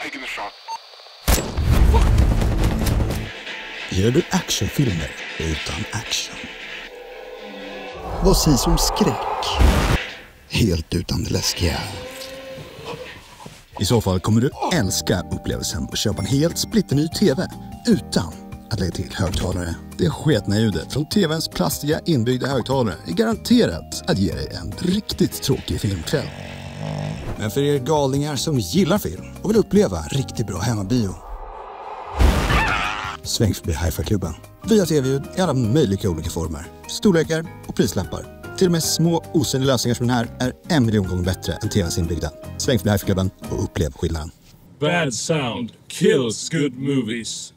Taking the shot. Gör du actionfilmer utan action? Vad sägs om skräck? Helt utan det läskiga. I så fall kommer du älska upplevelsen att köpa en helt splitterny TV utan att lägga till högtalare. Det sketna ljudet från TV:ns plastiga inbyggda högtalare är garanterat att ge dig en riktigt tråkig filmkväll. Men för er galningar som gillar film och vill uppleva riktigt bra hemmabio, sväng förbi Hi-Fi-klubben. Vi har tv-ljud i alla möjliga olika former, storlekar och prislappar. Till och med små osynliga lösningar som den här är 1 miljon gånger bättre än TV:ns inbyggda. Sväng förbi Hi-Fi-klubben och upplev skillnaden. Bad sound kills good movies.